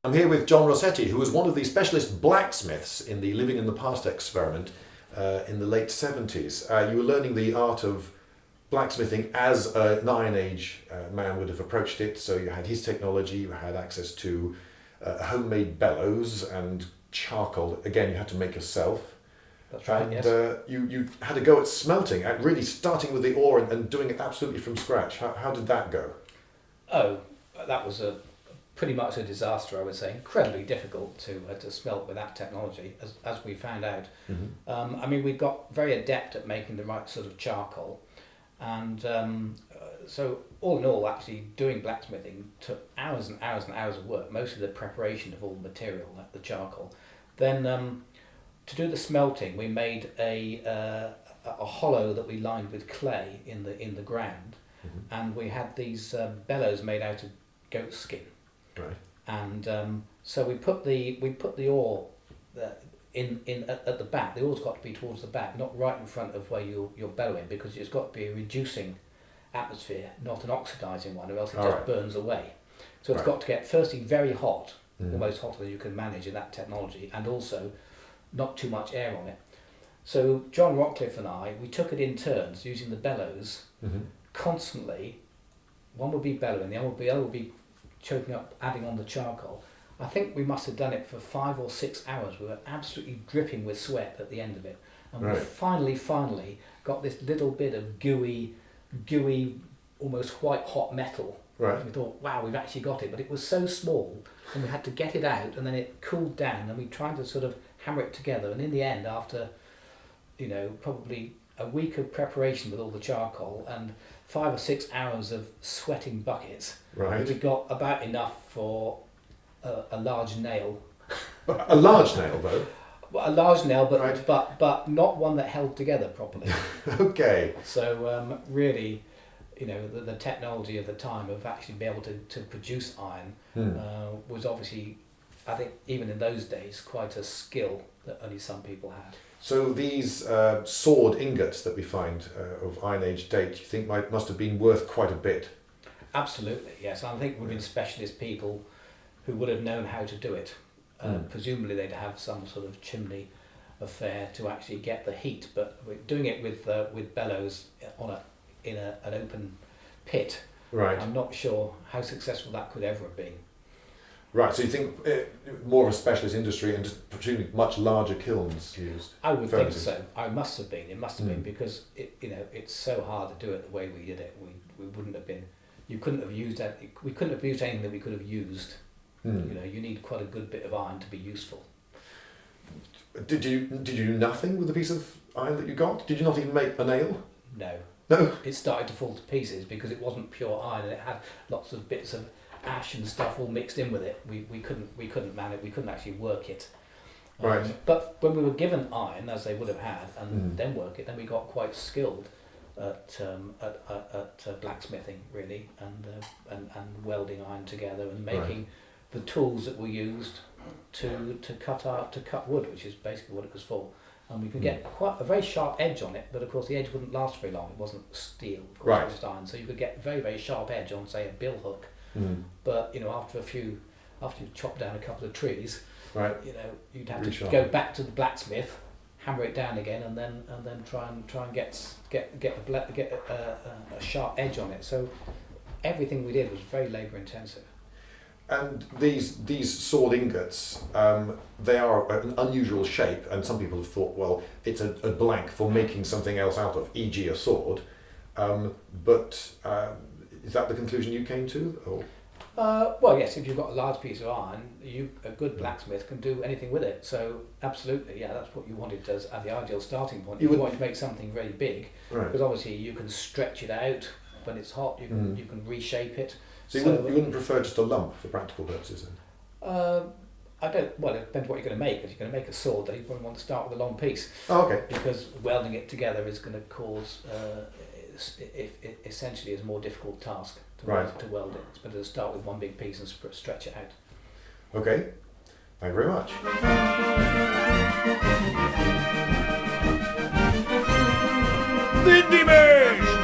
I'm here with John Rossetti, who was one of the specialist blacksmiths in the Living in the Past experiment in the late 70s. You were learning the art of blacksmithing as an Iron Age man would have approached it. So you had his technology, you had access to homemade bellows and charcoal. Again, you had to make yourself. That's right, and, yes. you had to go at smelting, at really starting with the ore and doing it absolutely from scratch. How did that go? Oh, that was pretty much a disaster, I would say. Incredibly difficult to smelt with that technology, as we found out. Mm-hmm. I mean, we got very adept at making the right sort of charcoal, and so all in all, actually doing blacksmithing took hours and hours and hours of work. Most of the preparation of all the material, like the charcoal. Then to do the smelting, we made a hollow that we lined with clay in the ground, Mm-hmm. and we had these bellows made out of goat skin. Right. And so we put the ore in at the back. The ore's got to be towards the back, not right in front of where you're bellowing, because it's got to be a reducing atmosphere, not an oxidizing one, or else it just burns away. So it's got to get firstly very hot, almost hotter than you can manage in that technology, and also not too much air on it. So John Rockcliffe and I, we took it in turns using the bellows constantly. One would be bellowing, the other would be choking up, adding on the charcoal. I think we must have done it for 5 or 6 hours. We were absolutely dripping with sweat at the end of it. And we finally got this little bit of gooey, almost white hot metal. Right. And we thought, wow, we've actually got it. But it was so small, and we had to get it out, and then it cooled down, and we tried to sort of hammer it together. And in the end, after, probably a week of preparation with all the charcoal and 5 or 6 hours of sweating buckets, we got about enough for a large nail. A large nail, though? Well, a large nail, but not one that held together properly. Okay. So really, the technology of the time of actually being able to produce iron was obviously, I think, even in those days, quite a skill that only some people had. So these sword ingots that we find of Iron Age date, you think must have been worth quite a bit? Absolutely, yes. I think we've been specialist people who would have known how to do it. Presumably they'd have some sort of chimney affair to actually get the heat, but we're doing it with bellows in an open pit. Right. I'm not sure how successful that could ever have been. Right, so you think more of a specialist industry and just presumably much larger kilns used? I would think so. I must have been. It must have been, because it's so hard to do it the way we did it. We wouldn't have been. You couldn't have used that. We couldn't have used anything that we could have used. You need quite a good bit of iron to be useful. Did you do nothing with the piece of iron that you got? Did you not even make a nail? No. No. It started to fall to pieces because it wasn't pure iron, and it had lots of bits of ash and stuff all mixed in with it. We couldn't manage. We couldn't actually work it. Right. But when we were given iron, as they would have had, and then work it, then we got quite skilled at blacksmithing, really, and welding iron together and making the tools that were used to cut wood, which is basically what it was for. And we could get quite a very sharp edge on it, but of course the edge wouldn't last very long. It wasn't steel, of course, it was iron, so you could get very, very sharp edge on, say, a bill hook. But after you chop down a couple of trees, you'd have to go back to the blacksmith, hammer it down again, and then try and get a sharp edge on it. So everything we did was very labour intensive. And these sword ingots, they are an unusual shape, and some people have thought, well, it's a blank for making something else out of, e.g. a sword. But is that the conclusion you came to? Or? Well, yes, if you've got a large piece of iron, a good blacksmith can do anything with it. So absolutely, yeah, that's what you wanted as the ideal starting point. You wanted to make something very big, because obviously you can stretch it out when it's hot, you can reshape it. So you wouldn't prefer just a lump for practical purposes then? I don't. Well, it depends what you're going to make. If you're going to make a sword, then you probably want to start with a long piece. Oh, okay. Because welding it together is going to cause, essentially, is a more difficult task to weld it. It's better to start with one big piece and stretch it out. Okay. Thank you very much. Lindybeige!